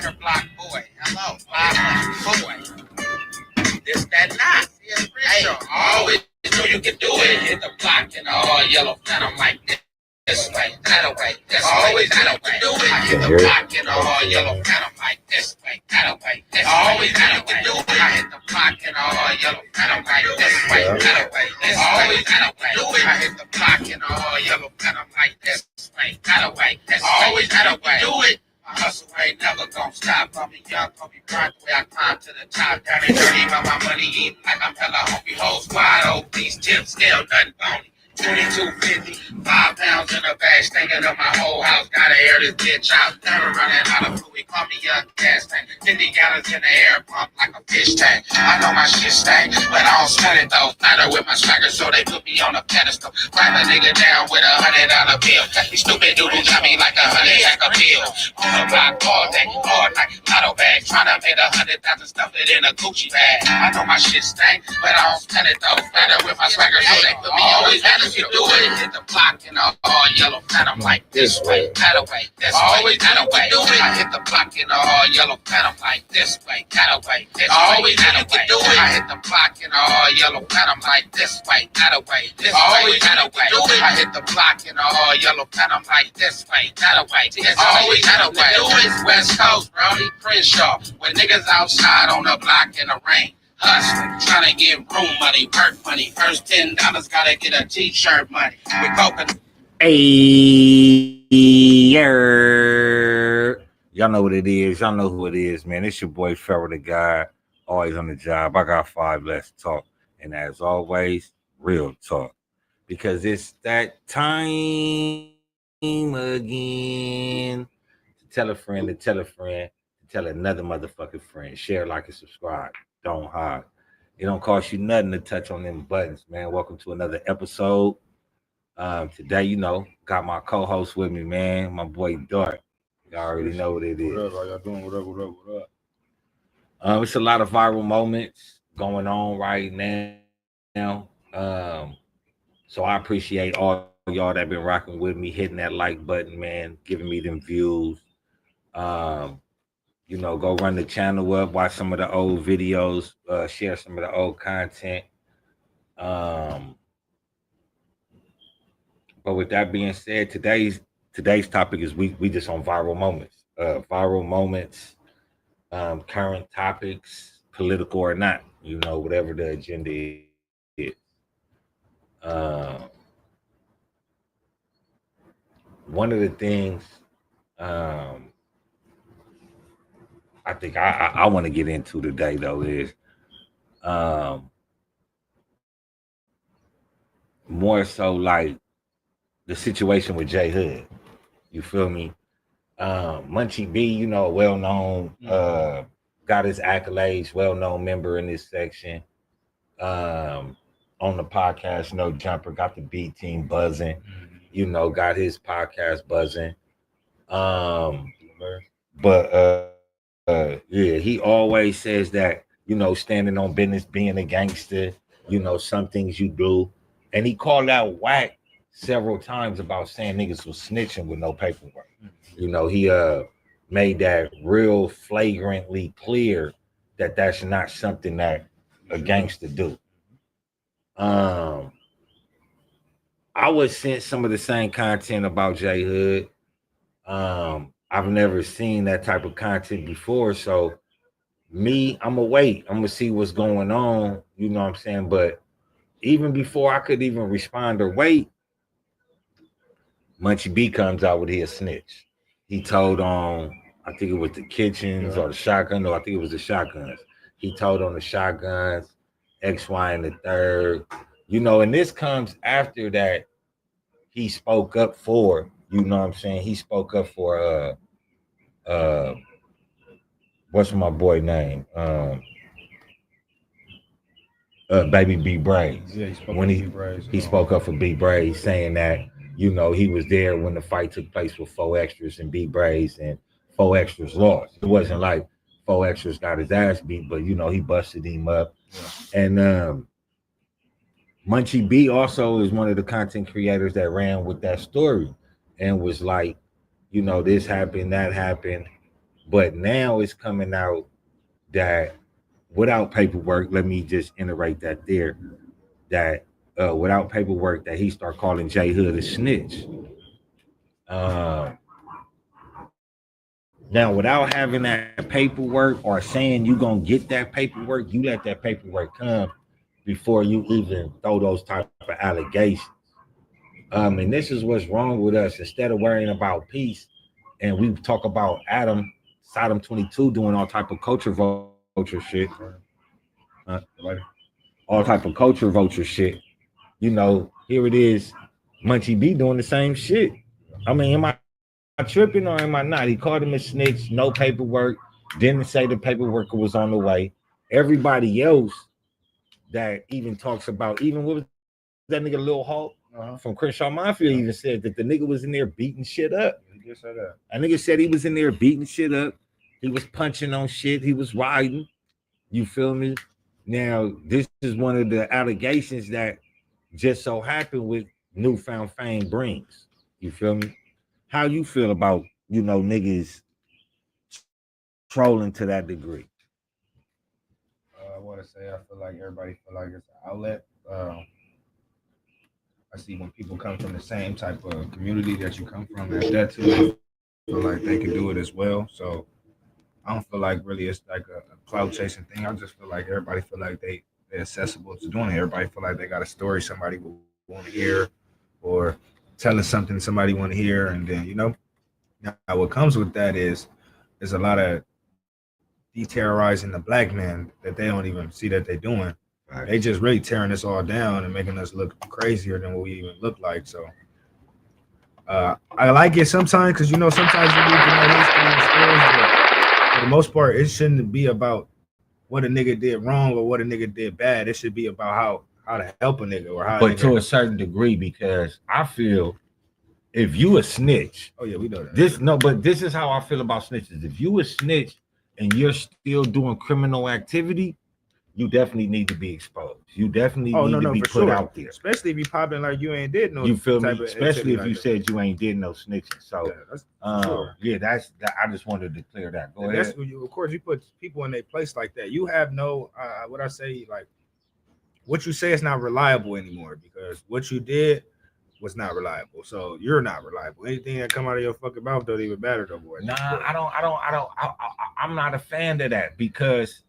her block boy. Hello, block boy. This, that, not. Hey, always know you can do it. Hit the block in all yellow phantom like this way, that way. That's always that way. Do it. I hit the block in all yellow phantom like this way, that way. That's always that way. Do it. I hit the block in all yellow phantom like this way, that way. That's always that way. Do it. I hit the block in all yellow phantom like this way, that way. That's always that way. Do it. My hustle ain't never gonna stop. I'm a young Kobe Bryant, the way I climb to the top. Down and dirty, but my money eat like I'm hella hungry. Whole squad, obese, tips, scale, nothing bony. 2250, 5 pounds in a bag, stinking up my whole house. Gotta air this bitch out. Never running out of fluid. Call me young gas tank. 50 gallons in the air pump like a fish tank. I know my shit stank, but I don't sweat it though. Matter with my swagger, so they put me on a pedestal. Grab a nigga down with $100 bill. These stupid doodles got me like 100 bill. On the block all day, all night. Lotto bag, trying to make 100,000, stuff it in a Gucci bag. I know my shit stank, but I don't sweat it though. Matter with my swagger, so they put me always at you do it, hit the block in all yellow phantom like this way, that way. That's always that way. Do it. I hit the block in all yellow phantom like this way, that way. That's always that way. Do it. I hit the block in all yellow phantom like this way, that way. That's always that way. Do it. I hit the block in all yellow phantom like this way, that way. That's always that way. Do it. West Coast, Brody Crenshaw, when niggas outside on the block in the rain. Hustling, trying to get room money, work money. First $10, gotta get a t-shirt money. We coconut. Hey, y'all know what it is. Y'all know who it is, man. It's your boy Pharaoh the Guy, always on the job. I got 5 Let's Talk, and as always, real talk, because it's that time again. Tell a friend to tell a friend to tell another motherfucking friend. Share, like, and subscribe. Don't hide. It don't cost you nothing to touch on them buttons, man. Welcome to another episode. Today, you know, got my co-host with me, man. My boy Dart. Y'all already know what it is. What up? How y'all doing? What up? It's a lot of viral moments going on right now. So I appreciate all y'all that been rocking with me, hitting that like button, man, giving me them views. You know, go run the channel up, watch some of the old videos, share some of the old content. But with that being said, today's topic is we just on viral moments, current topics, political or not, you know, whatever the agenda is. One of the things I think I want to get into today, though, is more so like the situation with J Hood. You feel me? Munchie B, you know, well-known, got his accolades, well-known member in this section. On the podcast, No Jumper, got the B team buzzing, you know, got his podcast buzzing. But yeah, he always says that, you know, standing on business, being a gangster, you know, some things you do. And he called out whack several times about saying niggas was snitching with no paperwork. You know, he made that real flagrantly clear that that's not something that a gangster do. I was sent some of the same content about J Hood. I've never seen that type of content before, so I'm gonna wait. I'm gonna see what's going on. You know what I'm saying? But even before I could even respond or wait, Munchie B comes out with his snitch. He told on, I think it was the kitchens or the shotgun. No, I think it was the shotguns. He told on the shotguns, X, Y, and the third. You know, and this comes after that he spoke up for, you know what I'm saying? He spoke up for what's my boy name? Baby B Braids. Yeah, he spoke up for B Braids, saying that, you know, he was there when the fight took place with 4 Extras and B Braids, and 4 Extras lost. It wasn't like 4 Extras got his ass beat, but, you know, he busted him up. Yeah. And Munchie B also is one of the content creators that ran with that story and was like, you know, this happened, that happened. But now it's coming out that without paperwork, let me just iterate that there, that without paperwork, that he start calling J Hood a snitch. Uh, Now, without having that paperwork or saying you gonna get that paperwork, you let that paperwork come before you even throw those type of allegations. And this is what's wrong with us. Instead of worrying about peace, and we talk about Sodom 22 doing all type of culture vulture shit, uh, all type of culture vulture shit. Here it is, Munchie B doing the same shit. I mean, am I tripping or am I not? He called him a snitch, no paperwork, didn't say the paperwork was on the way. Everybody else that even talks about, even what was that nigga Lil Hawk from Crenshaw Mafia even said that the nigga was in there beating shit up. He did say that. A nigga said he was in there beating shit up. He was punching on shit. He was riding. You feel me? Now, this is one of the allegations that just so happened with newfound fame brings. You feel me? How you feel about, niggas trolling to that degree? I want to say I feel like everybody feel like it's an outlet. I see when people come from the same type of community that you come from, that too, they feel like they can do it as well. So I don't feel like really it's like a cloud chasing thing. I just feel like everybody feel like they're accessible to doing it. Everybody feel like they got a story somebody will want to hear, or telling something somebody want to hear, and then now what comes with that is a lot of de-terrorizing the black man that they don't even see that they're doing. Right. They just really tearing us all down and making us look crazier than what we even look like. So I like it sometimes because sometimes you need to know history and stories, but for the most part, it shouldn't be about what a nigga did wrong or what a nigga did bad. It should be about how to help a nigga or how. But to a certain degree, because I feel if you a snitch, oh yeah, we know that. But this is how I feel about snitches. If you a snitch and you're still doing criminal activity, you definitely need to be exposed. You definitely need to be put out there. Especially if you popping like you ain't did no. You feel me? Especially if you said you ain't did no snitching. So that's I just wanted to clear that. Go ahead. Of course, you put people in their place like that. You have no what I say, like what you say is not reliable anymore because what you did was not reliable. So you're not reliable. Anything that come out of your fucking mouth don't even matter no more. Nah, I'm not a fan of that because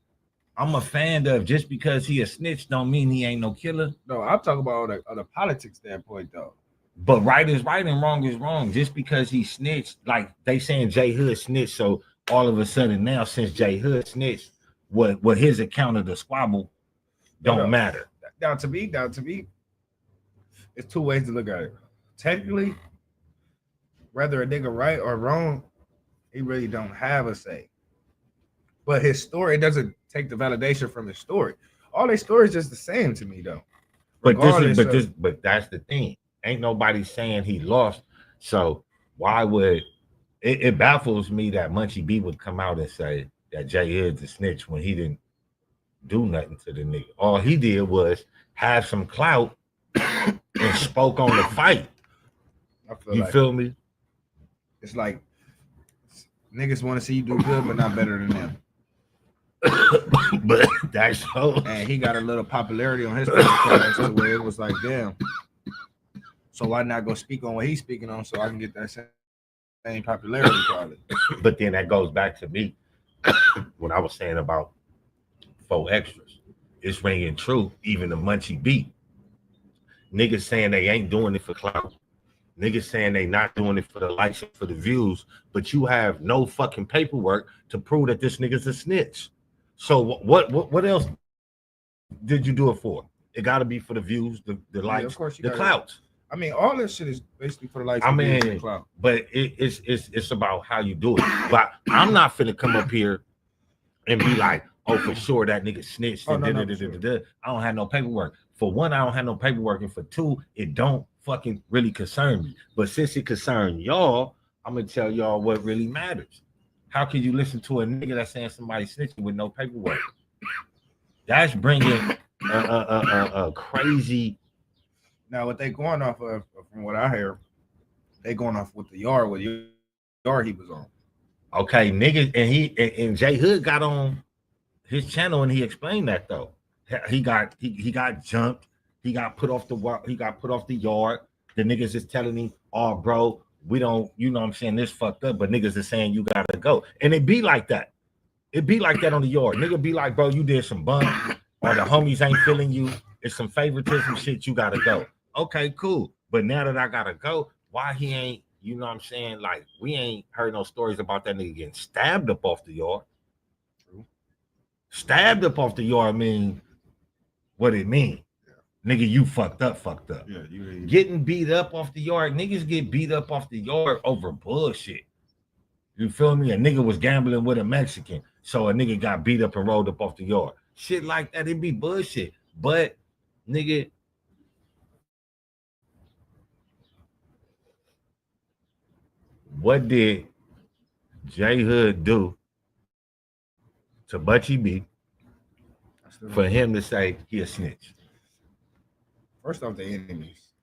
I'm a fan of just because he a snitch don't mean he ain't no killer. No, I'm talking about on the politics standpoint though. But right is right and wrong is wrong. Just because he snitched, like they saying J Hood snitched, so all of a sudden now since J Hood snitched, what his account of the squabble don't matter. Down to me, it's two ways to look at it. Technically, whether a nigga right or wrong, he really don't have a say. But his story doesn't take the validation from his story. All their stories just the same to me though. But that's the thing. Ain't nobody saying he lost. So why would it baffles me that Munchie B would come out and say that J Hood's a snitch when he didn't do nothing to the nigga. All he did was have some clout and spoke on the fight. You feel me? It's like niggas want to see you do good, but not better than them. But that's so. And he got a little popularity on his podcast to where it was like, damn. So why not go speak on what he's speaking on so I can get that same popularity probably? But then that goes back to me when I was saying about 4 extras. It's ringing true, even the Munchie B. Niggas saying they ain't doing it for clout. Niggas saying they not doing it for the likes and for the views, but you have no fucking paperwork to prove that this nigga's a snitch. So what else did you do it for? It got to be for the views, the likes, the clouts. I mean, all this shit is basically for the likes. The clout. But it's about how you do it. But I'm not finna come up here and be like, oh, for sure that nigga snitched. I don't have no paperwork. For one, I don't have no paperwork, and for two, it don't fucking really concern me. But since it concern y'all, I'm gonna tell y'all what really matters. How can you listen to a nigga that's saying somebody snitching with no paperwork? That's bringing a crazy. Now, what they going off of, from what I hear, they going off with the yard he was on. Okay, niggas, and J Hood got on his channel and he explained that though. He got jumped. He got put off he got put off the yard. The niggas is telling him, "Oh, bro, we don't, you know what I'm saying, this fucked up," but niggas is saying you gotta go. And it be like that. It be like that on the yard. Nigga be like, "Bro, you did some bump, or the homies ain't feeling you. It's some favoritism shit, you gotta go." Okay, cool. But now that I gotta go, why he ain't, you know what I'm saying? Like, we ain't heard no stories about that nigga getting stabbed up off the yard. Stabbed up off the yard mean what it mean. Yeah. Nigga, you fucked up. Yeah, you getting beat up off the yard. Niggas get beat up off the yard over bullshit. You feel me? A nigga was gambling with a Mexican, so a nigga got beat up and rolled up off the yard. Shit like that, it be bullshit. But nigga, what did J Hood do to Butchie B for him to say he a snitch? First off, the enemies.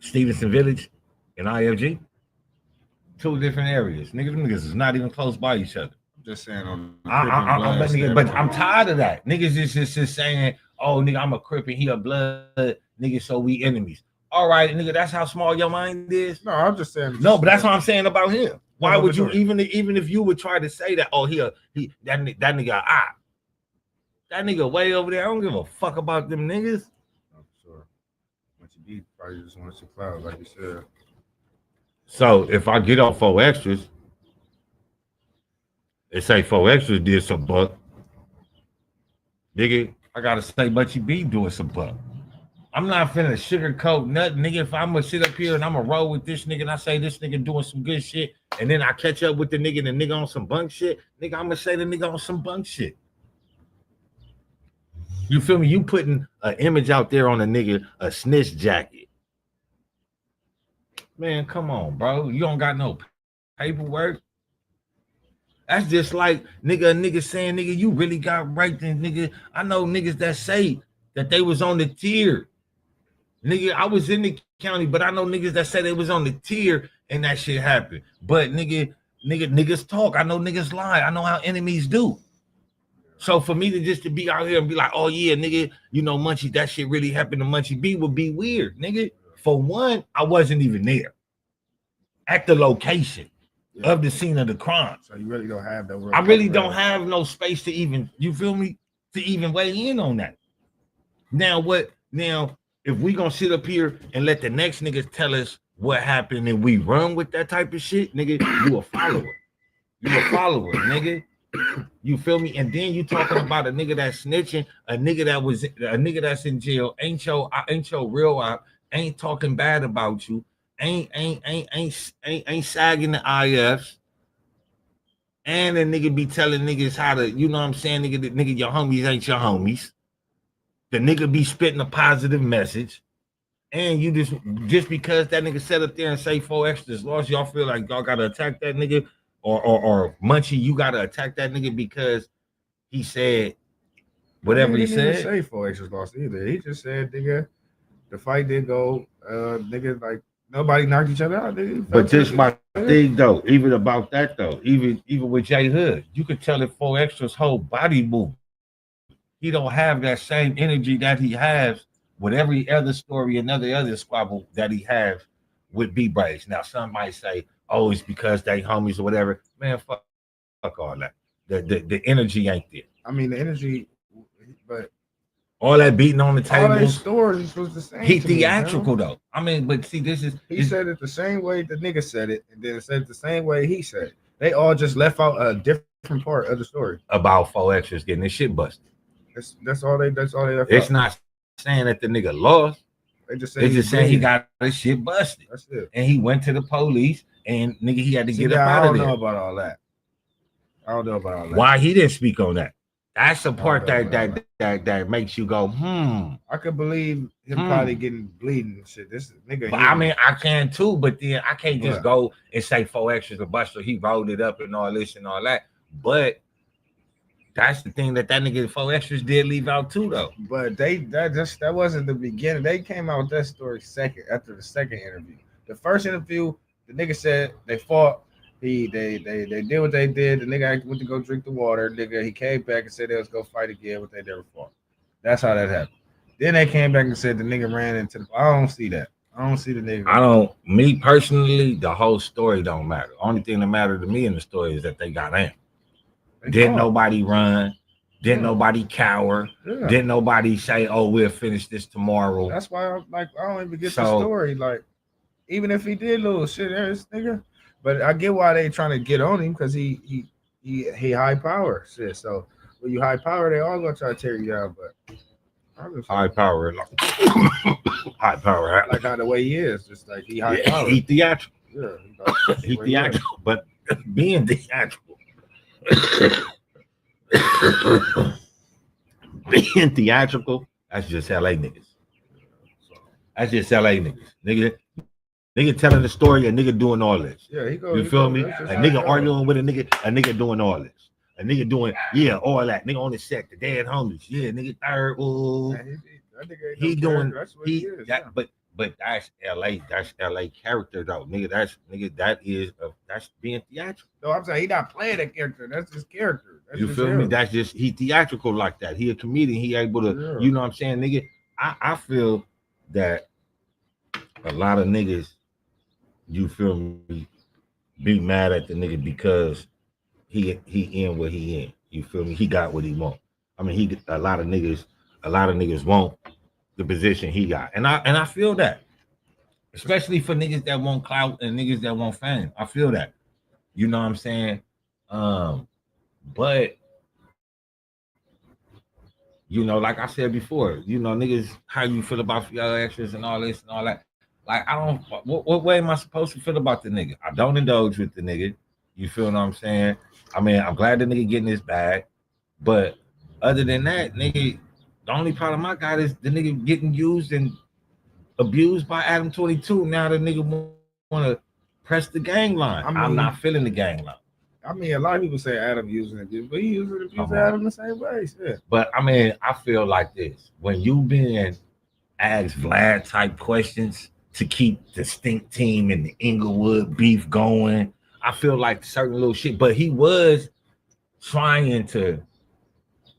Stevenson Village and IFG. Two different areas. Niggas is not even close by each other. I'm just saying on but I'm tired of that. Niggas is just saying, "Oh, nigga, I'm a Crip and he a blood, nigga, so we enemies." All right, nigga, that's how small your mind is. No, I'm just saying. No, but that's what I'm saying about him. Why would you even if you would try to say that? Oh, that nigga that nigga way over there. I don't give a fuck about them niggas. I'm sure. What you be probably just wants to cloud, like you said. So if I get on 4 extras, they say 4 extras did some buck. Nigga, I gotta say Butchie B doing some buck. I'm not finna sugarcoat nothing, nigga. If I'm gonna sit up here and I'm gonna roll with this nigga and I say this nigga doing some good shit, and then I catch up with the nigga and the nigga on some bunk shit, nigga, I'm gonna say the nigga on some bunk shit. You feel me? You putting an image out there on a nigga, a snitch jacket. Man, come on, bro. You don't got no paperwork. That's just like a nigga saying, nigga, you really got raped, and nigga, I know niggas that say that they was on the tier. Nigga, I was in the county, but I know niggas that say they was on the tier and that shit happened. But niggas talk. I know niggas lie. I know how enemies do. So for me to be out here and be like, oh yeah, nigga, you know, Munchie, that shit really happened to Munchie B would be weird, nigga. For one, I wasn't even there at the location of the scene of the crime. So you really don't have that. I really don't have no space to even, you feel me, to even weigh in on that. Now if we gonna sit up here and let the next niggas tell us what happened and we run with that type of shit, nigga, you a follower. You a follower, nigga. You feel me? And then you talking about a nigga that's snitching, a nigga that's in jail, ain't your real op, ain't talking bad about you, ain't sagging the IFs, and a nigga be telling niggas how to, you know what I'm saying, nigga, your homies ain't your homies. The nigga be spitting a positive message, and you just because that nigga sat up there and say 4 extras lost, y'all feel like y'all gotta attack that nigga, or Munchie, you gotta attack that nigga because he said whatever he said. He didn't say 4 extras lost either. He just said, nigga, the fight did go, nigga, like nobody knocked each other out. Nigga. But this my thing though, even about that though, even with J Hood, you could tell if 4 extras whole body moved. He don't have that same energy that he has with every other story, another other squabble that he has with B-Brace. Now, some might say, oh, it's because they homies or whatever. Man, fuck all that. The energy ain't there. I mean, the energy, but all that beating on the table. All that stories was the same. He theatrical though. I mean, but see, he said it the same way the nigga said it, and then said it the same way he said it. They all just left out a different part of the story about 4 extras getting his shit busted. That's all they left. It's not saying that the nigga lost. They just saying he got his shit busted. That's it. And he went to the police, and nigga, he had to get up out of there. I don't know about all that. Why he didn't speak on that? That's the part that makes you go, I could believe him probably getting bleeding and shit. This nigga. But I mean, I can too, but then I can't just go and say 4 extras a buster. He rolled it up and all this and all that. But that's the thing that nigga 4 extras did leave out too, though. But that wasn't the beginning. They came out with that story after the second interview. The first interview, the nigga said they fought They did what they did. The nigga went to go drink the water. Nigga, he came back and said they was gonna fight again, but they never fought. That's how that happened. Then they came back and said the nigga ran into the. I don't see that. I don't see the nigga. I don't. Me personally, the whole story don't matter. Only thing that mattered to me in the story is that they got in. Didn't nobody run. Didn't nobody cower. Yeah. Didn't nobody say, "Oh, we'll finish this tomorrow." That's why I'm like, I don't even get the story. Like, even if he did lose, shit, there's nigga. But I get why they trying to get on him because he high power shit. So when you high power, they all gonna try to tear you down. But high power, high power, like how the way he is, just like he high power. He theatrical. Yeah, he theatrical, but being theatrical. Being theatrical, that's just LA niggas. That's just LA niggas. Nigga telling the story, a nigga doing all this. Yeah, he go. You feel me? A nigga arguing with a nigga doing all this. A nigga doing, all that. Nigga on the set, the dead homies. Yeah, nigga third. Ooh. He doing, but that's LA. That's LA character though. That's being theatrical. No, I'm saying he not playing that character. That's his character. You feel me? That's just, he theatrical like that. He a comedian. He able to, you know what I'm saying, nigga? I feel that a lot of niggas, you feel me, be mad at the nigga because he in what he in. You feel me? He got what he want. I mean, a lot of niggas want the position he got. And I feel that. Especially for niggas that want clout and niggas that want fame. I feel that. You know what I'm saying? But you know, like I said before, you know, niggas, how you feel about your extras and all this and all that. Like, I don't, what way am I supposed to feel about the nigga? I don't indulge with the nigga. You feel what I'm saying? I mean, I'm glad the nigga getting his bag. But other than that, nigga, the only problem I got is the nigga getting used and abused by Adam 22. Now the nigga want to press the gang line. I'm not feeling the gang line. I mean, a lot of people say Adam using it, but he using Adam the same way. Yeah. But I mean, I feel like this. When you been asked Vlad type questions to keep the stink team and the Inglewood beef going, I feel like certain little shit. But he was trying to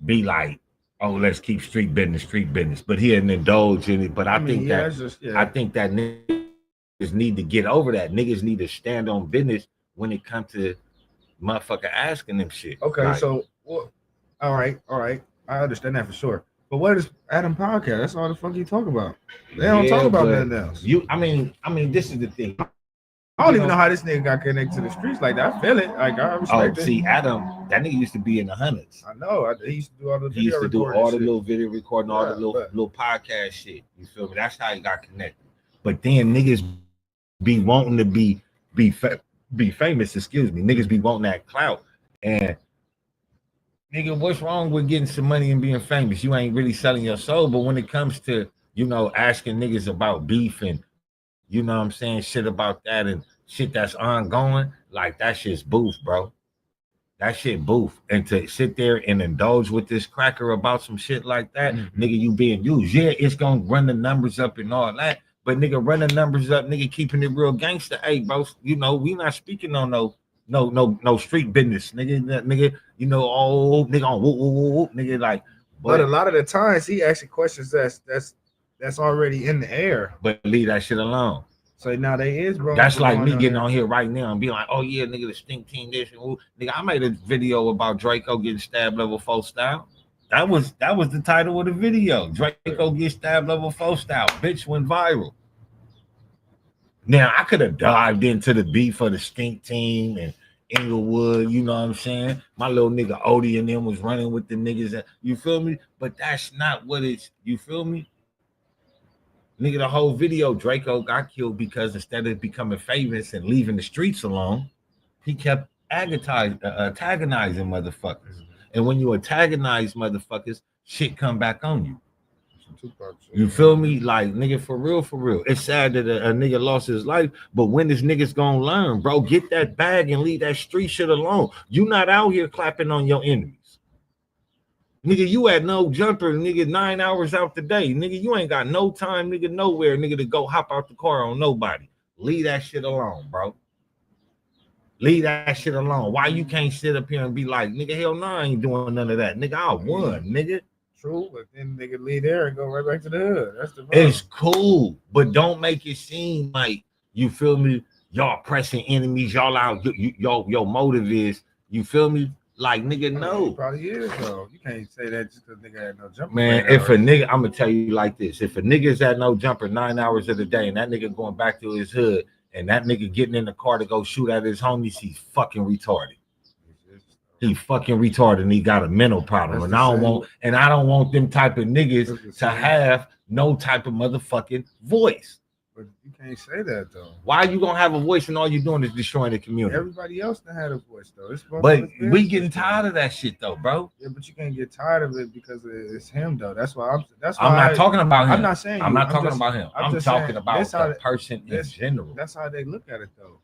be like, oh, let's keep street business. But he didn't indulge in it. But I think that niggas need to get over that. Niggas need to stand on business when it comes to motherfucker asking them shit. Okay, like, so all right. I understand that for sure. But what is Adam podcast? That's all the fuck you talk about. They don't talk about nothing else. I mean, this is the thing. I don't even know how this nigga got connected to the streets like that. I feel it. Like, I respect it. See, Adam, that nigga used to be in the hundreds. I know. He used to do all the video recording. He used to do all the little video recording, all the little podcast shit. You feel me? That's how he got connected. But then niggas be wanting to be famous, excuse me. Niggas be wanting that clout. And nigga, what's wrong with getting some money and being famous? You ain't really selling your soul. But when it comes to, you know, asking niggas about beef and, you know what I'm saying, shit about that and shit that's ongoing, like that shit's boof, bro. That shit boof. And to sit there and indulge with this cracker about some shit like that, nigga, you being used. Yeah, it's gonna run the numbers up and all that. But nigga, run the numbers up, nigga, keeping it real gangster. Hey, bro, you know, we not speaking on no street business, nigga, you know, nigga on whoop, nigga, like. But a lot of the times he asking questions that's already in the air. But leave that shit alone. So now they is, bro. That's like me getting on here right now and being like, oh yeah, nigga, the stink team this and ooh. Nigga, I made a video about Draco getting stabbed level 4 style. That was the title of the video. Draco gets stabbed level 4 style. Bitch went viral. Now I could have dived into the beef for the stink team and Inglewood, you know what I'm saying? My little nigga Odie and them was running with the niggas. You feel me? But that's not what it's, you feel me? Nigga, the whole video, Draco got killed because instead of becoming famous and leaving the streets alone, he kept antagonizing motherfuckers. And when you antagonize motherfuckers, shit come back on you. You feel me? Like, nigga, for real. It's sad that a nigga lost his life, but when this nigga's gonna learn, bro, get that bag and leave that street shit alone. You not out here clapping on your enemies. Nigga, you had no jumper, nigga, 9 hours out the day. Nigga, you ain't got no time, nigga, nowhere, nigga, to go hop out the car on nobody. Leave that shit alone, bro. Leave that shit alone. Why you can't sit up here and be like, nigga, hell no, I ain't doing none of that. Nigga, I won, nigga. True, but then nigga leave there and go right back to the hood. That's the problem. It's cool, but don't make it seem like, you feel me, y'all pressing enemies, y'all out, your motive is, you feel me? Like, nigga, no. It probably is though. You can't say that just because nigga had no jumper. Man, if a nigga, I'm gonna tell you like this: if a nigga's at no jumper 9 hours of the day, and that nigga going back to his hood, and that nigga getting in the car to go shoot at his homies, he's fucking retarded. He fucking retarded, and he got a mental problem. And I don't want them type of niggas to have no type of motherfucking voice. But you can't say that though. Why you gonna have a voice and all you doing is destroying the community? Everybody else done had a voice though. But we getting tired of that shit though, bro. Yeah, but you can't get tired of it because it's him though. That's why I'm not talking about him. I'm not saying I'm not talking about him. I'm talking about the person in general. That's how they look at it though.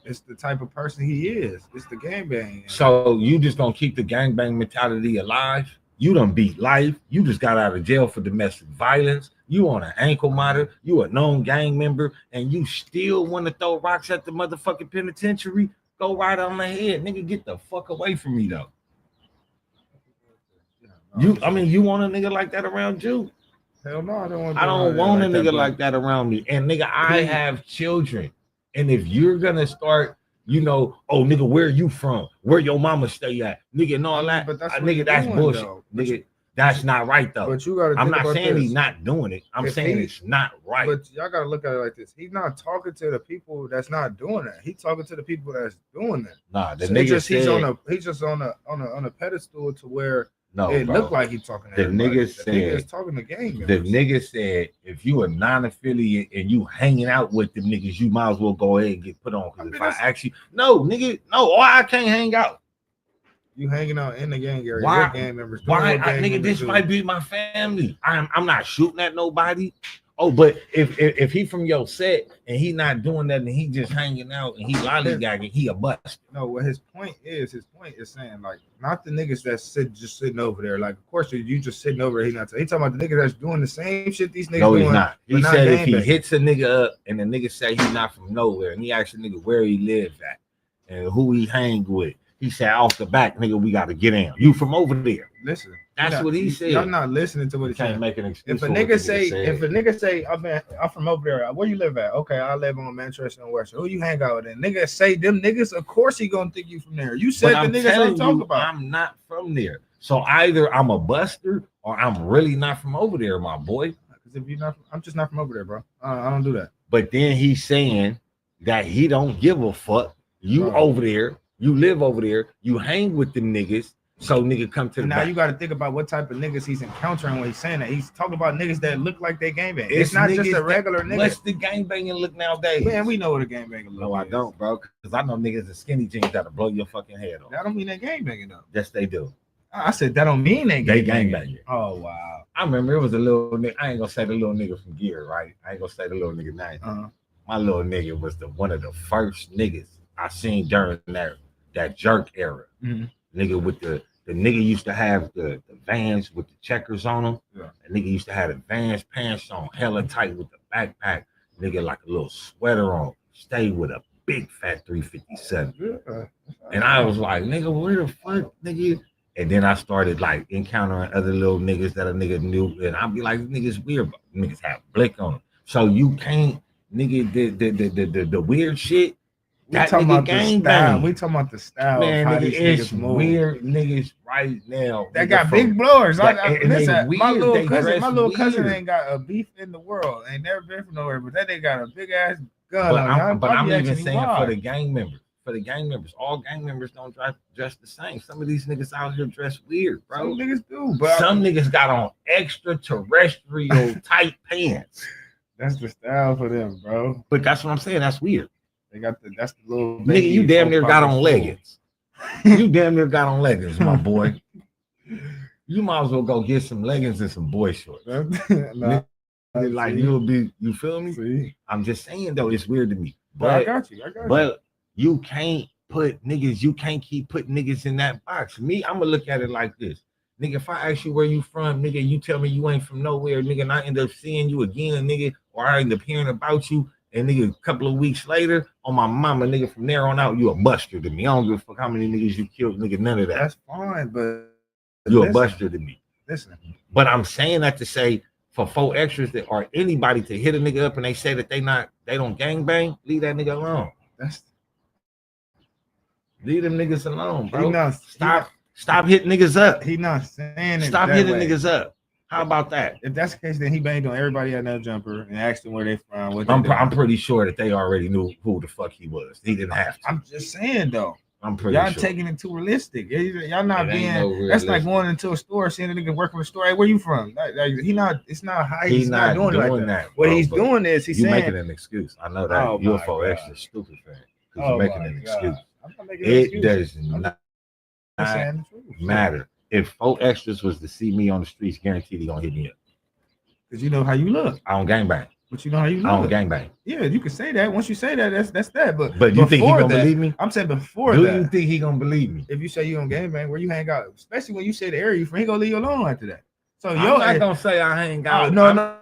It's the type of person he is. It's the gangbang. So you just gonna keep the gangbang mentality alive? You done beat life. You just got out of jail for domestic violence. You on an ankle monitor. You a known gang member, and you still want to throw rocks at the motherfucking penitentiary? Go right on the head, nigga. Get the fuck away from me, though. You want a nigga like that around you? Hell no, I don't want. I don't want a nigga like that around me. And nigga, I have children, and if you're gonna start, oh nigga, where you from? Where your mama stay at? Nigga, and all that. Nigga, that's bullshit. Nigga, that's not right though. But you gotta. I'm not saying he's not doing it. I'm saying it's not right. But y'all gotta look at it like this. He's not talking to the people that's not doing that. He's talking to the people that's doing that. Nah, the nigga said he's just on a pedestal to where it looked like he's talking to the nigga said he's talking to gang members. The nigga said if you a non-affiliate and you hanging out with them niggas, you might as well go ahead and get put on. Because if I ask you, no, nigga, no, I can't hang out. You hanging out in the gang area. Why? Gang members. Why? Nigga, this might be my family. I'm not shooting at nobody. Oh, but if he from your set and he not doing that and he just hanging out and he lollygagging, he a bust. No, what his point is saying like not the niggas that's just sitting over there. Like, of course, you just sitting over there. He talking about the nigga that's doing the same shit these niggas doing. No, he's not. He said if he hits a nigga up and the nigga say he's not from nowhere and he asks the nigga where he live at and who he hang with. He said off the back, nigga, we got to get in. You from over there. Listen. That's what he said. I'm not listening to what he said. Make an excuse. If a nigga say, I'm from over there, where you live at? Okay, I live on Manchester and West. Who you hang out with? And nigga say them niggas, of course he gonna think you from there. You said the niggas I'm talking about. I'm not from there. So either I'm a buster or I'm really not from over there, my boy. Because if you're not, I'm just not from over there, bro. I don't do that. But then he's saying that he don't give a fuck. You over there, you live over there, you hang with them niggas. So nigga come to the now back. You got to think about what type of niggas he's encountering when he's saying that. He's talking about niggas that look like they gangbang. It's not just a regular nigga. What's the gangbanging look nowadays? Man, we know what a gangbanging look. No, I don't, bro. Because I know niggas in skinny jeans that'll blow your fucking head off. That don't mean they gangbanging though. Yes, they do. I said that don't mean they gangbanging. Oh wow. I remember it was a little nigga. I ain't gonna say the little nigga from Gear, right? I ain't gonna say the little nigga name. My little nigga was one of the first niggas I seen during that jerk era. Nigga with the nigga used to have the Vans with the checkers on them. Yeah. The nigga used to have the Vans pants on, hella tight with the backpack. Nigga like a little sweater on. Stay with a big fat 357. Yeah. And I was like, nigga, where the fuck, nigga? And then I started like encountering other little niggas that a nigga knew. And I'd be like, niggas weird, but niggas have blick on them. So you can't, nigga, the weird shit. We talking about the style. We talking about the style. Man, how these niggas move. Weird niggas right now. They got big blowers. Listen, my little cousin ain't got a beef in the world. Ain't never been from nowhere, but they got a big ass gun. But I'm even saying for the gang members. For the gang members, all gang members don't dress the same. Some of these niggas out here dress weird, bro. Some niggas do, but some niggas got on extraterrestrial tight pants. That's the style for them, bro. But that's what I'm saying. That's weird. They got that's the little nigga. You damn near got on leggings. You damn near got on leggings, my boy. You might as well go get some leggings and some boy shorts. Like you'll be. You feel me? See? I'm just saying though, it's weird to me. But I got you. But you can't put niggas. You can't keep putting niggas in that box. Me, I'm gonna look at it like this. Nigga, if I ask you where you from, nigga, you tell me you ain't from nowhere, nigga, and I end up seeing you again, nigga, or I end up hearing about you. And nigga, a couple of weeks later, on my mama, nigga, from there on out, you a buster to me. I don't give a fuck how many niggas you killed, nigga, none of that. That's fine, but You a buster to me. Listen. But I'm saying that to say for 4 extras that or anybody to hit a nigga up and they say that they don't gangbang, leave that nigga alone. Leave them niggas alone, bro. Stop hitting niggas up. He not saying it. Stop that hitting way. niggas up. How about that? If that's the case, then he banged on everybody at No Jumper and asked them where they from. I'm pretty sure that they already knew who the fuck he was. He didn't have to. I'm just saying though. I'm pretty y'all sure. taking it too realistic. Y'all not It being. no That's like going into a store, seeing a nigga working for a store. Hey, where you from? Like, he not. It's not how he's not doing like that. What he's doing is he's saying making an excuse. I know that you're for extra stupid fan because you're making an excuse. I'm not making an excuse. It does not matter. If 4 extras was to see me on the streets, guaranteed he gonna hit me up. Cause you know how you look. I don't gangbang. But you know how you look. I don't gangbang. Yeah, you can say that. Once you say that, that's that. But you think he gonna believe me? I'm saying before that. Do you think he gonna believe me? If you say you on gangbang, where you hang out, especially when you say the area you from, he gonna leave you alone after that. So I'm not gonna say I hang out. No. I'm not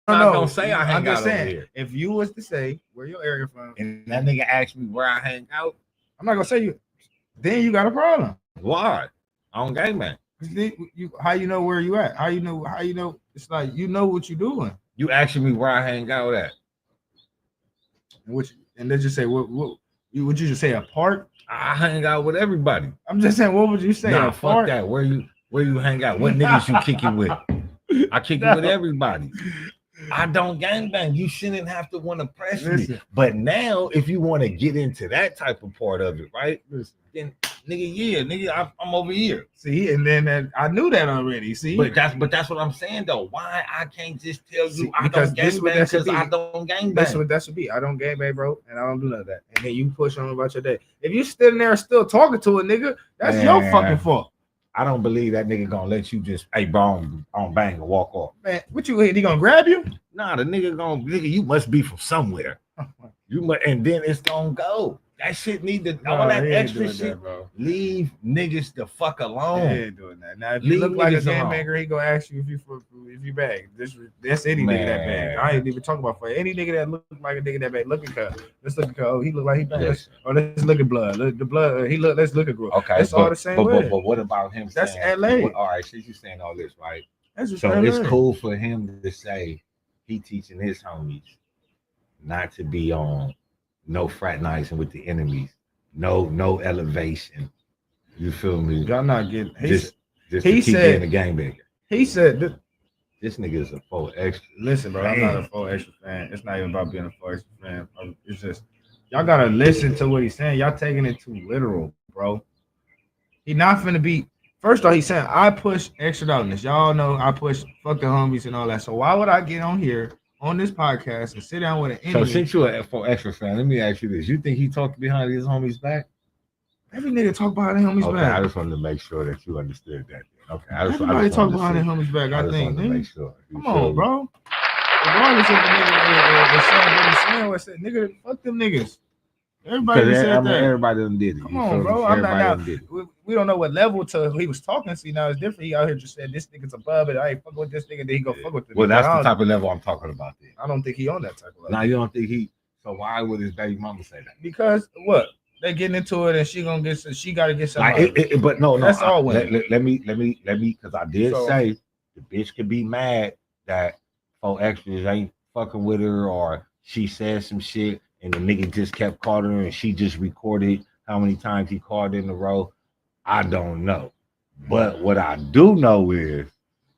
gonna say I hang out over here. If you was to say where your area from, and that nigga asked me where I hang out, I'm not gonna say you. Then you got a problem. Why? I don't gangbang. How you know where you at? How you know? It's like you know what you doing. You asking me where I hang out at? And let's just say would you just say a park? I hang out with everybody. I'm just saying, what would you say? Nah, fuck that. Where you hang out? What niggas you kicking with? I kick it with everybody. I don't gangbang. You shouldn't have to want to press me. But now, if you want to get into that type of part of it, right? Then nigga, I'm over here. See, and then I knew that already. See, but that's what I'm saying though. Why I can't just tell you I don't gangbang because I don't gangbang. That's what that should be. I don't gangbang, bro, and I don't do none of that. And then you push on about your day. If you sitting there still talking to a nigga, that's your fucking fault. I don't believe that nigga gonna let you just, hey, bro, on bang and walk off. Man, what you he gonna grab you? Nah, the nigga you must be from somewhere. You must, and then it's gonna go. That shit need to all that extra shit. Bro. Leave niggas the fuck alone. He ain't doing that. Now, if you look like a gangbanger, he gonna ask you if you bag. That's any nigga that bag. I ain't even talking about for any nigga that look like a nigga that bag. Look at her. Let's look at her. Oh, he look like he bag. Yes. Let's look at blood. The blood. Let's look at growth. Okay, that's all the same way. But what about him? That's saying, LA. All right, since you saying all this, right? That's so LA. It's cool for him to say he teaching his homies not to be on no fraternizing with the enemies. No elevation. You feel me? Y'all not getting. Just he said being a gangbanger. He said this nigga is a 4 extra. Listen, bro, I'm not a 4 extra fan. It's not even about being a 4 extra fan. It's just y'all gotta listen to what he's saying. Y'all taking it too literal, bro. He not finna be. First off, he's saying I push extra dollars. Y'all know I push fuck the homies and all that. So why would I get on here on this podcast and sit down with an enemy? So since you're a 4 extra fan, let me ask you this: you think he talked behind his homies' back? Every nigga talk behind their homies' back. I just wanted to make sure that you understood that. Okay, everybody talk behind their homies' back. I think. To make sure. Come on, bro. Regardless if the nigga is saying what he's saying, what said, nigga, fuck them niggas. Everybody said that. Everybody done did it. Come on, bro. I'm not now. We don't know what level to he was talking. See, now it's different. He out here just said this nigga's above it. I ain't fuck with this nigga. Then he go fuck with the. Well, that's the type of level I'm talking about. Then I don't think he on that type of level. Now you don't think he? So why would his baby mama say that? Because what? They getting into it and she gonna get. She got to get some. But no. That's all. Let me. Because I did say the bitch could be mad that 4 extras ain't fucking with her, or she said some shit and the nigga just kept calling her and she just recorded how many times he called in a row. I don't know. But what I do know is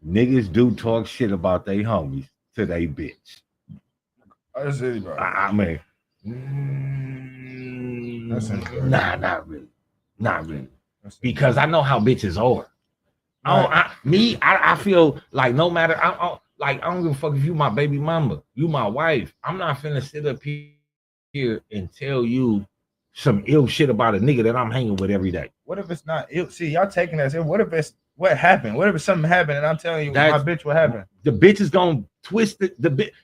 niggas do talk shit about they homies to they bitch. That's it, bro. I mean, not really. Because I know how bitches are. I feel like no matter, I don't give a fuck if you my baby mama, you my wife. I'm not finna sit up here and tell you some ill shit about a nigga that I'm hanging with every day. What if it's not ill? See, y'all taking that. What if it's what happened? What if something happened and I'm telling you my bitch what happened? The bitch is gonna twist it.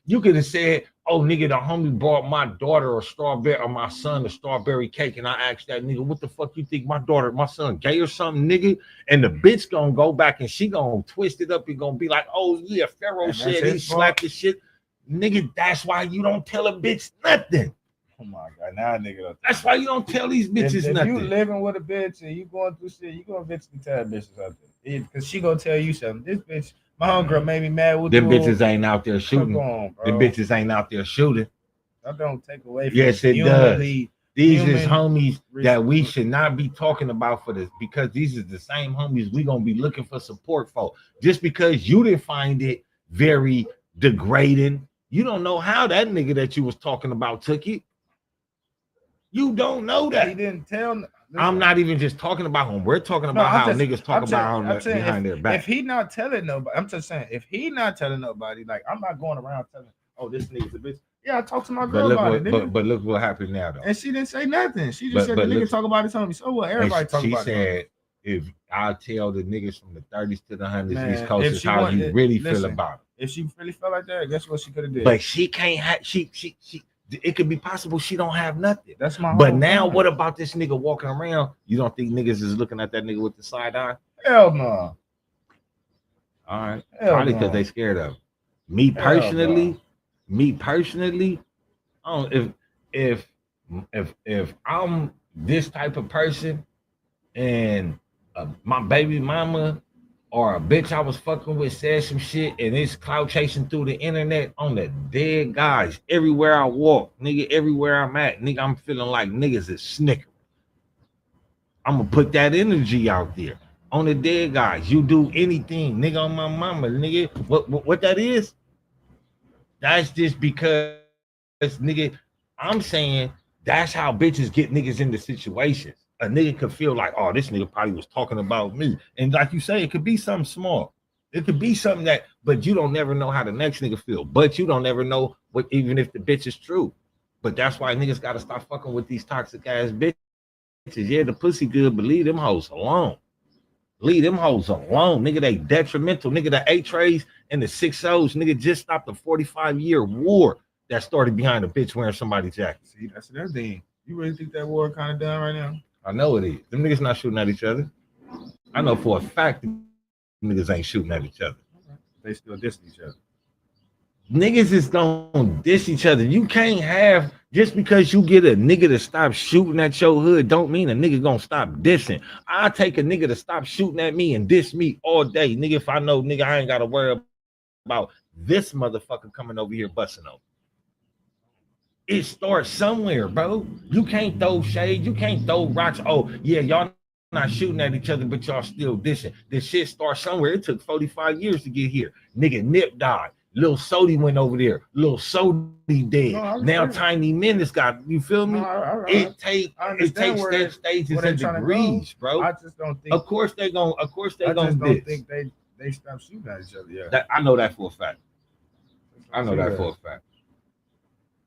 You could have said, oh nigga, the homie brought my daughter a strawberry or my son a strawberry cake, and I asked that nigga, what the fuck you think my son gay or something, nigga? And the bitch gonna go back and she gonna twist it up and gonna be like, oh yeah, Pharaoh said he slapped the shit. Nigga, that's why you don't tell a bitch nothing. Oh my God, now nigga don't. That's why you don't tell these bitches if nothing. you living with a bitch and you going through shit, you gonna eventually tell bitches something. Because she gonna tell you something. This bitch, my homegirl made me mad with them bitches ain't out there shooting. Come on, bro. Them bitches ain't out there shooting. I don't take away from yes, it humanly, does. These is human homies that we should not be talking about for this because these is the same homies we gonna be looking for support for. Just because you didn't find it very degrading, you don't know how that nigga that you was talking about took it. You don't know that. He didn't tell. Listen, I'm not even just talking about him. We're talking about how niggas talk about him behind their back. If he not telling nobody, I'm just saying, if he not telling nobody, like I'm not going around telling, oh, this nigga's a bitch. Yeah, I talked to my girl about it. But look what happened now though. And she didn't say nothing. She just said the nigga talk about it, told me. So what? Everybody talk about it. She said, if I tell the niggas from the 30s to the 100s, East Coast is how you really feel about it. If she really felt like that, guess what she could have did? But she can't have she it could be possible she don't have nothing. That's my But now what about this nigga walking around? You don't think niggas is looking at that nigga with the side eye? Hell no. All right. Probably because they scared of him. Me personally, I don't if I'm this type of person and my baby mama or a bitch I was fucking with said some shit and it's clout chasing through the internet on the dead guys everywhere I walk, nigga, everywhere I'm at, nigga, I'm feeling like niggas is snickering. I'm gonna put that energy out there on the dead guys. You do anything, nigga, on my mama, nigga. What that is? That's just because, nigga, I'm saying that's how bitches get niggas into situations. A nigga could feel like, oh, this nigga probably was talking about me. And like you say, it could be something small. It could be something that, but you don't never know how the next nigga feel. But you don't ever know what, even if the bitch is true. But that's why niggas got to stop fucking with these toxic ass bitches. Yeah, the pussy good, but leave them hoes alone. Leave them hoes alone. Nigga, they detrimental. Nigga, the 8-trays and the 6-0s, nigga, just stopped a 45-year war that started behind a bitch wearing somebody's jacket. See, that's their thing. You really think that war kind of done right now? I know it is. Them niggas not shooting at each other. I know for a fact niggas ain't shooting at each other. They still dissing each other. Niggas is gonna diss each other. You can't have, just because you get a nigga to stop shooting at your hood, don't mean a nigga gonna stop dissing. I take a nigga to stop shooting at me and diss me all day. Nigga, if I know, nigga, I ain't gotta worry about this motherfucker coming over here busting over. It starts somewhere, bro. You can't throw shade. You can't throw rocks. Oh, yeah, y'all not shooting at each other, but y'all still dissing. This shit starts somewhere. It took 45 years to get here. Nigga, Nip died. Lil Sody went over there. Lil Sody dead. Now Tiny Menace got, you feel me? It takes that stages and degrees, bro. I just don't think. Of course they gonna I just don't think they stop shooting at each other. Yeah. I know that for a fact. I know that for a fact.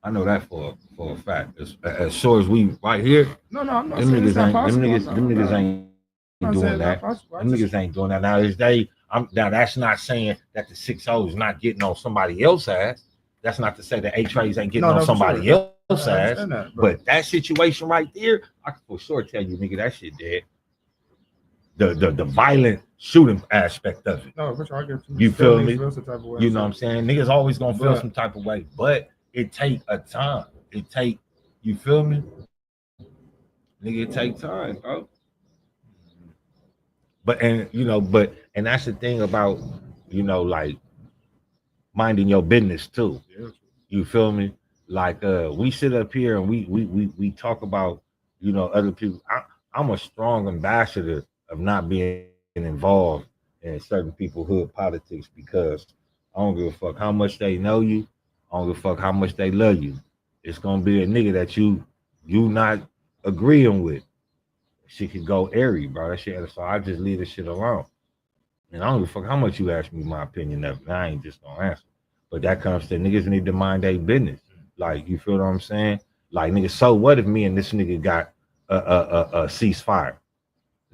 I know that for a fact. As sure as we right here, no, I'm not saying it's not possible. Them niggas ain't doing that. Them niggas ain't doing that. Now that's not saying that the 6-0 is not getting on somebody else's ass. That's not to say the 8-trays ain't getting on somebody else's ass. But that situation right there, I can for sure tell you, nigga, that shit dead. The violent shooting aspect of it. No, for sure, I get you feel me? You know what I'm saying? Niggas always gonna feel some type of way, but it take a time. It take, you feel me? Nigga, it take time, bro. And that's the thing about, like minding your business too. You feel me? Like we sit up here and we talk about, other people. I'm a strong ambassador of not being involved in certain people's hood politics because I don't give a fuck how much they know you. I don't give a fuck how much they love you. It's gonna be a nigga that you not agreeing with. She could go airy, bro. That shit. So I just leave this shit alone. And I don't give a fuck how much you ask me my opinion of it. I ain't just gonna answer. But that comes to niggas need to mind their business. Like, you feel what I'm saying? Like, nigga, so what if me and this nigga got a ceasefire?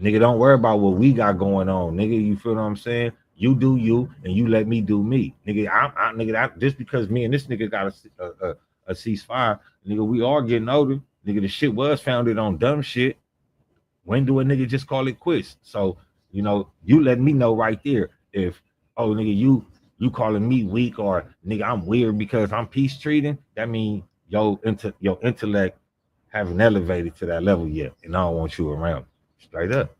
Nigga, don't worry about what we got going on. Nigga, you feel what I'm saying? You do you, and you let me do me. Nigga, just because me and this nigga got a ceasefire, nigga, we all getting older. Nigga, the shit was founded on dumb shit. When do a nigga just call it quits? So, you let me know right there if, oh, nigga, You calling me weak or nigga, I'm weird because I'm peace treating. That means your intellect haven't elevated to that level yet, and I don't want you around. Straight up.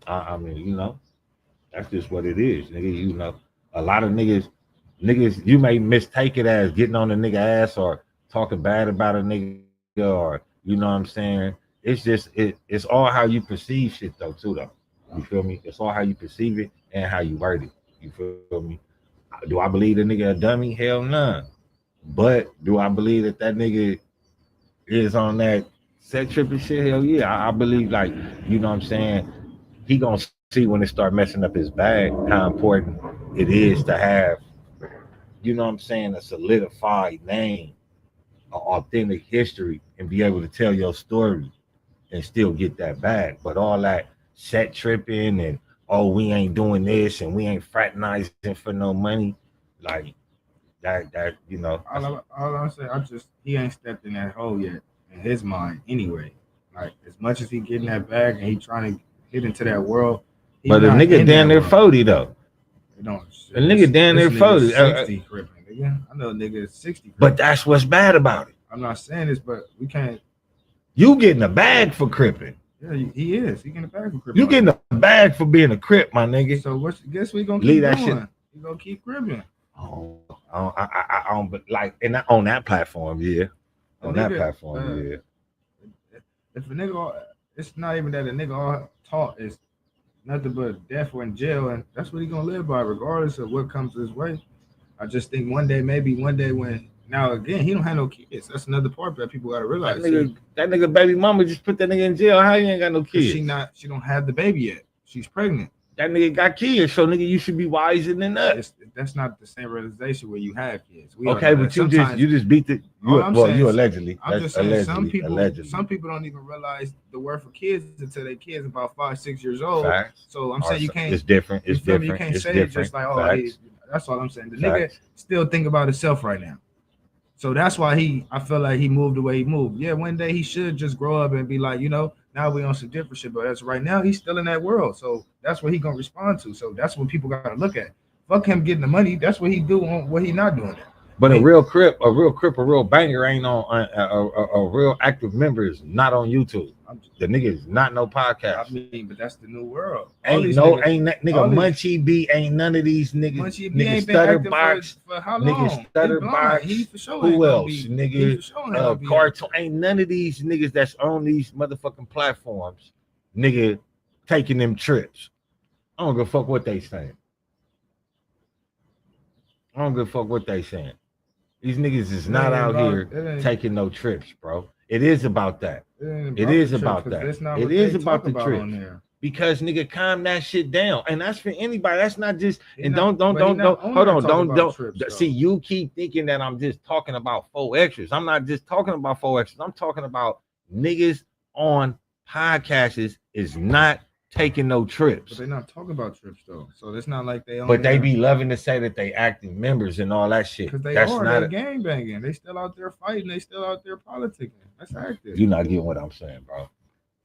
I mean, that's just what it is, nigga. A lot of niggas, you may mistake it as getting on a nigga ass or talking bad about a nigga or you know what I'm saying. It's just it's all how you perceive shit though, too though. You feel me? It's all how you perceive it and how you word it. You feel me? Do I believe the nigga a dummy? Hell nah. But do I believe that nigga is on that set tripping shit? Hell yeah. I believe like, you know what I'm saying? He gonna see when it start messing up his bag how important it is to have, you know what I'm saying, a solidified name, an authentic history, and be able to tell your story and still get that bag. But all that set tripping and oh, we ain't doing this and we ain't fraternizing for no money, like that All I'm saying, he ain't stepped in that hole yet in his mind anyway. Like as much as he getting that bag and he trying to get into that world, he but the not nigga in damn that near world. 40 though. It don't. The nigga damn near This 40. nigga 60 crippin', nigga. I know a nigga is 60 crippin'. But that's what's bad about it. I'm not saying this, but we can't. You getting a bag for cripping. Yeah, he is. He getting a bag for crippin'. You getting a bag for being a crip, my nigga. So guess we gonna Leave keep that doing? shit. We gonna keep crippin'. I don't, but like, and on that platform, yeah. On that platform, yeah. If a nigga, it's not even that a nigga all taught is nothing but death or in jail, and that's what he gonna live by, regardless of what comes his way. I just think maybe one day when now again he don't have no kids. That's another part that people gotta realize. That nigga baby mama just put that nigga in jail. How you ain't got no kids? She don't have the baby yet. She's pregnant. That nigga got kids, so nigga, you should be wiser than that. That's not the same realization where you have kids. Okay, but you just beat the. You allegedly. I'm just saying allegedly. some people don't even realize the word for kids until their kids about 5-6 years old. Facts. So I'm saying you can't. It's different. It's different. You can't it's say different. it just like that's all I'm saying. The Facts. nigga still think about himself right now. So that's why I feel like he moved the way he moved. Yeah, one day he should just grow up and be like, now we on some different shit. But as right now, he's still in that world. So that's what he gonna respond to. So that's what people gotta look at. Fuck him getting the money. That's what he do on what he not doing. But a real banger ain't on a real active member is not on YouTube. The nigga is not no podcast. I mean, but that's the new world. Munchie B ain't none of these niggas. Munchie B nigga ain't stutter been box. for how long? Nigga stutter box. He for sure Who else? Nigga, cartoon. Ain't none of these niggas that's on these motherfucking platforms. Nigga taking them trips. I don't give a fuck what they saying. These niggas is not out here taking no trips, bro. It is about that. It is about that. It is about the trips. Because nigga, calm that shit down, and that's for anybody. That's not just and don't. Hold on, don't. See, you keep thinking that I'm just talking about 4 extras. I'm not just talking about 4 extras. I'm talking about niggas on podcasts is not taking no trips. But they're not talking about trips though, so it's not like they. But they be loving to say that they active members and all that shit. Because they're gang banging. They still out there fighting. They still out there politicking. That's active. You're not getting what I'm saying, bro.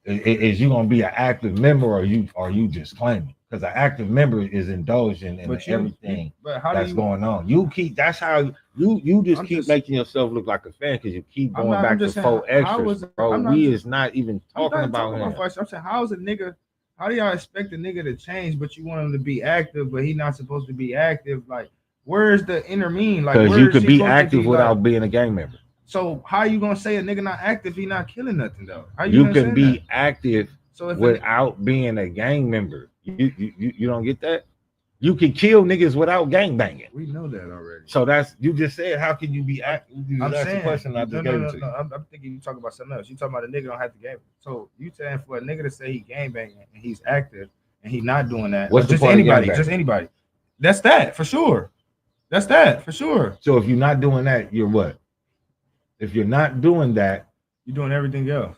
Is you gonna be an active member or you just claiming? Because an active member is indulging in everything that's going on. You keep that's how you keep making yourself look like a fan because you keep going back to 4 extras, bro. We is not even talking about him. I'm saying how's a nigga. How do y'all expect a nigga to change, but you want him to be active, but he's not supposed to be active? Like, where's the inner mean? Like, because you could be active without being a gang member. So how you gonna say a nigga not active? He not killing nothing though. How you can be active without being a gang member. You don't get that? You can kill niggas without gang banging. We know that already. So that's you just said. How can you be active? I'm saying. The question I just gave it to you. I'm thinking you talking about something else. You talking about a nigga don't have to gang. So you saying for a nigga to say he gang banging and he's active and he's not doing that? What's just anybody? Just anybody. That's that for sure. That's that for sure. So if you're not doing that, you're what? If you're not doing that, you're doing everything else.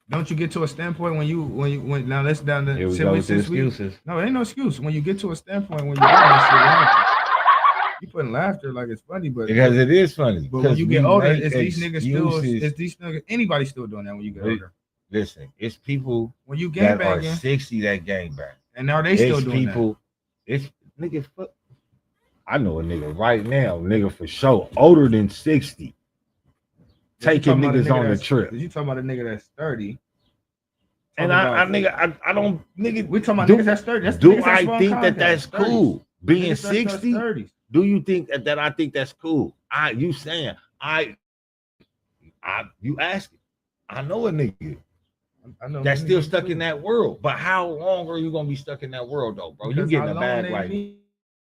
Don't you get to a standpoint when now let's down the excuses. No, it ain't no excuse. When you get to a standpoint when you're doing this shit, you putting laughter like it's funny, but because it is funny. But when you get older, is these niggas anybody still doing that when you get older? Listen, it's people when you gang banging 60 that gang bang. And are they still doing people, that? It's nigga I know a nigga right now, nigga for sure, older than 60, taking niggas on the trip. You talking about a nigga that's 30? And I don't, nigga. We talking about niggas that's 30. That's do niggas that's I think that that's 30s. cool? Being 60? 30s. Do you think that I think that's cool? You saying you asking? I know a nigga that's still stuck in that world. But how long are you gonna be stuck in that world though, bro? You getting a bag right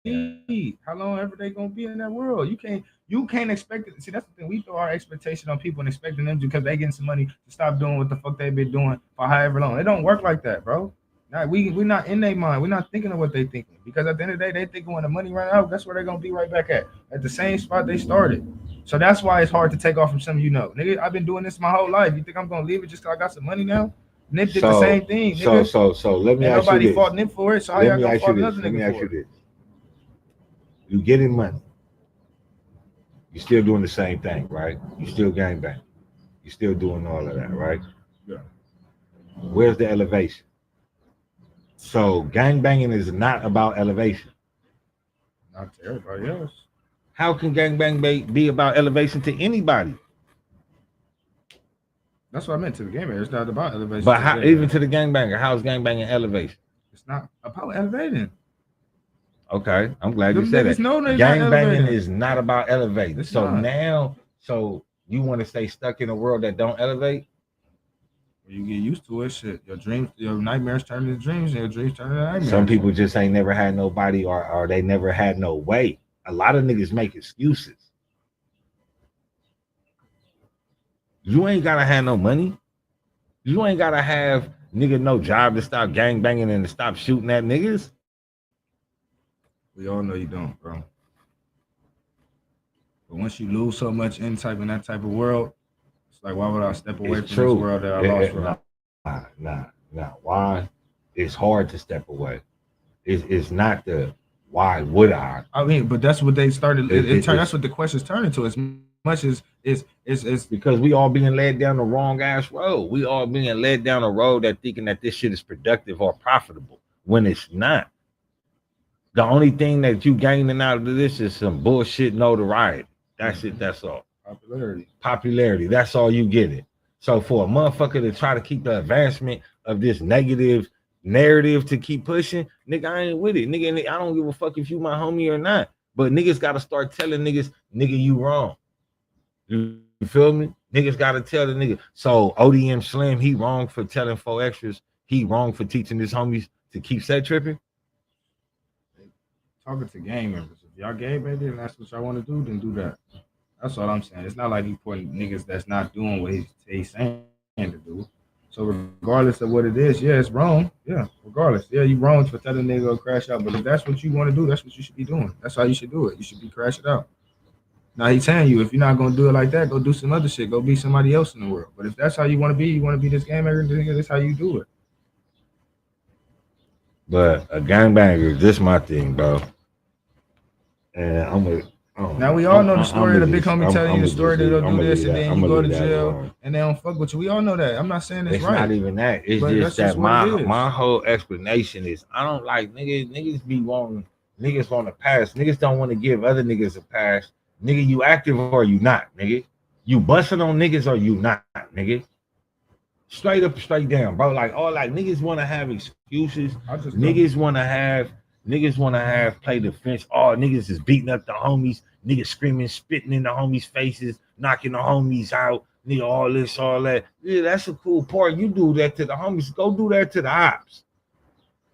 now. How long ever they gonna be in that world? You can't expect it. See, that's the thing. We throw our expectation on people and expecting them to, because they getting some money, to stop doing what the fuck they've been doing for however long. It don't work like that, bro. Now we're not in their mind. We're not thinking of what they thinking, because at the end of the day, they think when the money run out, that's where they're gonna be right back at the same spot they started. So that's why it's hard to take off from something, nigga. I've been doing this my whole life. You think I'm gonna leave it just because I got some money now? Nip did the same thing, nigga. So let me ask you this. Nobody fought Nip for it, so how y'all gonna fault another nigga for it? Let me ask you this. You getting money. You're still doing the same thing, right? You still gangbang. You're still doing all of that, right? Yeah. Where's the elevation? So gangbanging is not about elevation. Not to everybody else. How can gangbang be about elevation to anybody? That's what I meant to the gangbanger. It's not about elevation. But how, even to the gangbanger, how's gangbanging elevation? It's not about elevating. Okay, I'm glad you said that. Gangbanging is not about elevating. Now, you want to stay stuck in a world that don't elevate? You get used to it, shit. Your nightmares turn into dreams, and your dreams turn into nightmares. Some people just ain't never had nobody, or they never had no way. A lot of niggas make excuses. You ain't gotta have no money. You ain't gotta have no job to stop gangbanging and to stop shooting at niggas. We all know you don't, bro. But once you lose so much in that type of world, it's like, why would I step away from this world that I lost from? Nah. Why? It's hard to step away. It's not the why would I? I mean, but that's what they started. That's what the questions turn into. As much as it's because we all being led down the wrong ass road. We all being led down a road that thinking that this shit is productive or profitable when it's not. The only thing that you gaining out of this is some bullshit notoriety. That's it. That's all. Popularity. That's all you get it. So for a motherfucker to try to keep the advancement of this negative narrative to keep pushing, nigga, I ain't with it. Nigga, I don't give a fuck if you my homie or not. But niggas got to start telling niggas, nigga, you wrong. You feel me? Niggas got to tell the nigga. So ODM Slim, he wrong for telling 4 extras. He wrong for teaching his homies to keep set tripping. Talking to gang members. If y'all gang baby and that's what y'all want to do, then do that. That's all I'm saying. It's not like he putting niggas that's not doing what he's saying to do. So regardless of what it is, yeah, it's wrong. Yeah, regardless. Yeah, you wrong for telling nigga to crash out. But if that's what you want to do, that's what you should be doing. That's how you should do it. You should be crashing out. Now he's telling you, if you're not gonna do it like that, go do some other shit. Go be somebody else in the world. But if that's how you want to be this gang banger, that's how you do it. But a gangbanger, this my thing, bro. And now we all know the story of the big homie telling you the story that they'll do this and then you go to jail and they don't fuck with you. We all know that. I'm not saying it's right. Not even that. It's just that my whole explanation is I don't like niggas be wanting niggas want to pass. Niggas don't want to give other niggas a pass. Nigga, you active or you not, nigga. You busting on niggas or you not, nigga. Straight up, straight down, bro. Like all niggas want to have excuses. Niggas want to have play defense. Oh, niggas is beating up the homies. Niggas screaming, spitting in the homies' faces, knocking the homies out. Nigga, all this, all that. Yeah, that's a cool part. You do that to the homies. Go do that to the ops.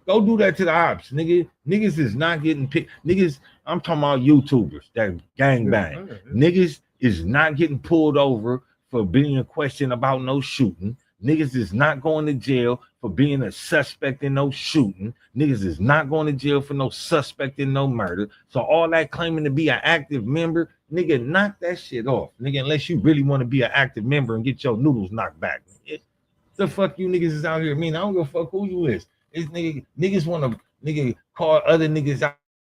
Go do that to the ops, nigga. Niggas is not getting picked. Niggas, I'm talking about YouTubers that gangbang. Niggas is not getting pulled over for being questioned about no shooting. Niggas is not going to jail for being a suspect in no shooting. Niggas is not going to jail for no suspect in no murder. So all that claiming to be an active member, nigga, knock that shit off. Nigga, unless you really want to be an active member and get your noodles knocked back. The fuck you niggas is out here. I mean, I don't give a fuck who you is. It's niggas want to call other niggas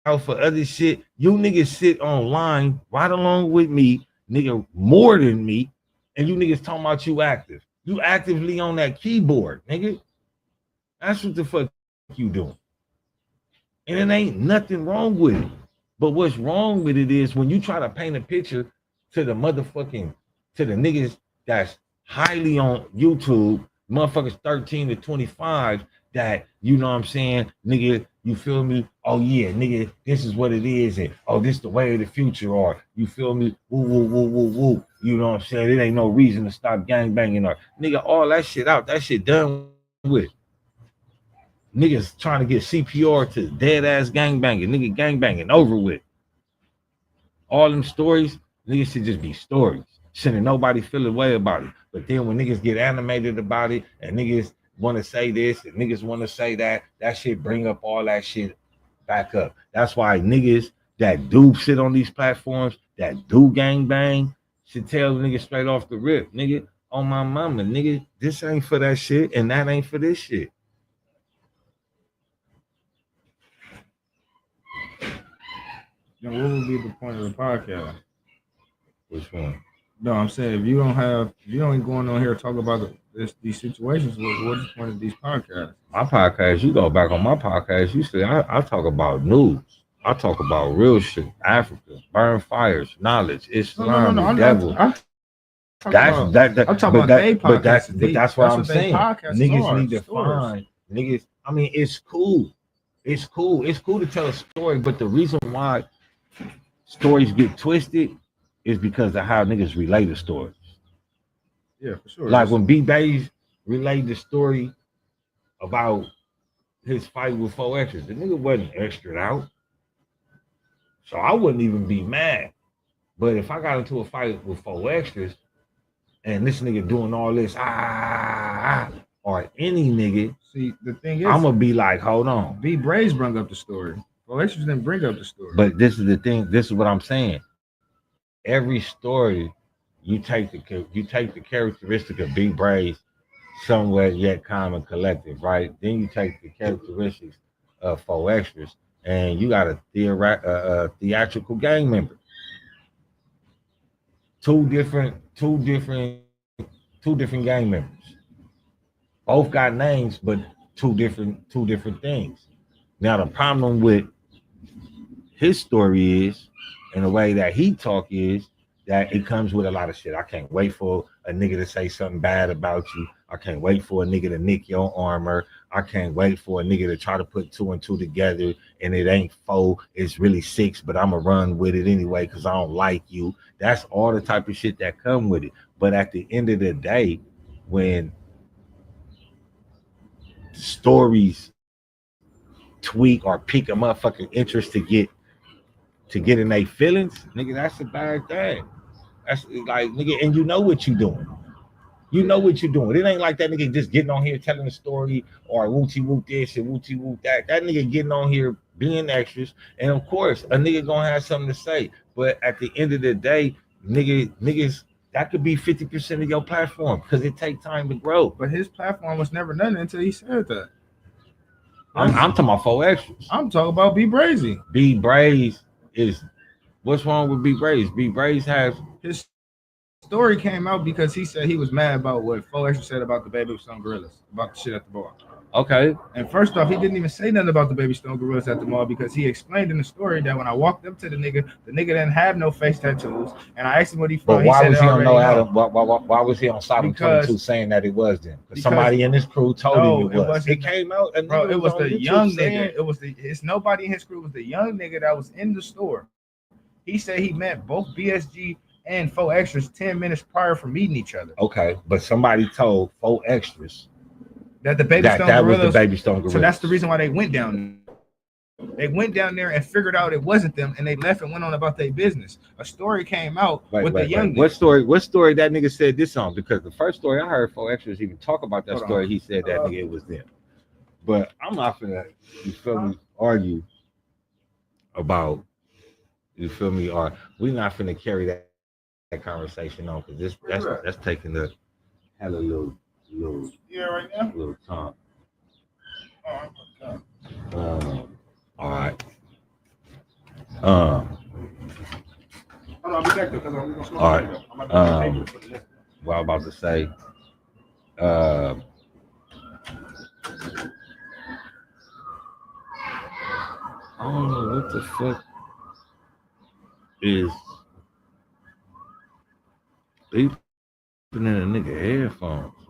out for other shit. You niggas sit online right along with me, nigga, more than me, and you niggas talking about you active. You actively on that keyboard, nigga. That's what the fuck you doing. And it ain't nothing wrong with it. But what's wrong with it is when you try to paint a picture to the niggas that's highly on YouTube, motherfuckers 13 to 25, that you know what I'm saying, nigga, you feel me? Oh yeah, nigga, this is what it is, and oh, this the way of the future, or you feel me? Woo, woo, woo, woo, woo. You know what I'm saying? It ain't no reason to stop gang banging, or nigga, all that shit out, that shit done with. Niggas trying to get CPR to dead ass gang banging, nigga gang banging over with. All them stories, niggas should just be stories. Shouldn't nobody feel a way about it. But then when niggas get animated about it and niggas want to say this and niggas want to say that, that shit bring up all that shit back up. That's why niggas that do sit on these platforms, that do gang bang, should tell the nigga straight off the rip, nigga, on my mama, nigga, this ain't for that shit and that ain't for this shit. Then what would be the point of the podcast? Which one? No, I'm saying if you don't going on here to talk about these situations, what's the point of these podcasts? My podcast, you go back on my podcast, you see, I talk about news. I talk about real shit, Africa, burn fires, knowledge, Islam, the devil. I'm talking about their podcast. But that's what I'm saying. Niggas need to find niggas. I mean, it's cool. It's cool. It's cool to tell a story, but the reason why stories get twisted is because of how niggas relate the stories. Yeah, for sure. Like when B Bays relayed the story about his fight with 4X's, the nigga wasn't extra out. So I wouldn't even be mad. But if I got into a fight with 4X's and this nigga doing all this, or any nigga, see, the thing is, I'm gonna be like, hold on. B Braves brought up the story. 4X's didn't bring up the story. But this is the thing. This is what I'm saying. Every story, you take the characteristic of B Braves, somewhere yet calm and collective, right? Then you take the characteristics of 4X's, and you got a theatrical gang member. Two different gang members. Both got names, but two different things. Now the problem with his story is, and the way that he talk is, that it comes with a lot of shit. I can't wait for a nigga to say something bad about you. I can't wait for a nigga to nick your armor. I can't wait for a nigga to try to put 2 and 2 together and it ain't 4, it's really 6, but I'm gonna run with it anyway because I don't like you. That's all the type of shit that come with it. But at the end of the day, when stories tweak or pique a motherfucking interest to get in their feelings, nigga, that's a bad thing. That's like, nigga, and you know what you doing. You know what you're doing. It ain't like that nigga just getting on here telling a story or wooty woot this and wooty woot that. That nigga getting on here being extras. And of course, a nigga gonna have something to say. But at the end of the day, niggas, that could be 50% of your platform because it takes time to grow. But his platform was never done until he said that. I'm talking about 4X's. I'm talking about B Brazy. B Braze is, what's wrong with B Braze? B Braze has his story came out because he said he was mad about what 4X said about the Baby Stone Gorillas, about the shit at the bar. Okay. And first off, he didn't even say nothing about the Baby Stone Gorillas at the mall because he explained in the story that when I walked up to the nigga didn't have no face tattoos, and I asked him what he from. But why was he on no Adam? Why was he on Sodom 22 saying that it was then? Because somebody in his crew told him it was. It came out. Bro, it was the young nigga. It's nobody in his crew. It was the young nigga that was in the store. He said he met both BSG and 4X's 10 minutes prior from meeting each other. Okay, but somebody told 4X's that the Baby Stone that Gorillas, was the Baby Stone Gorillas. So that's the reason why they went down there. They went down there and figured out it wasn't them, and they left and went on about their business. A story came out the young nigga. What story that nigga said this on? Because the first story I heard 4X's even talk about that story, he said that nigga it was them. But I'm not finna, you feel me, argue about, you feel me, or we're not finna carry that conversation on because that's taking the hella little right now. Little time. All right. Hold on, I'll be back there because I'm gonna smoke. All right. What I'm about to say. I don't know what the fuck. is beeping in a nigga headphones.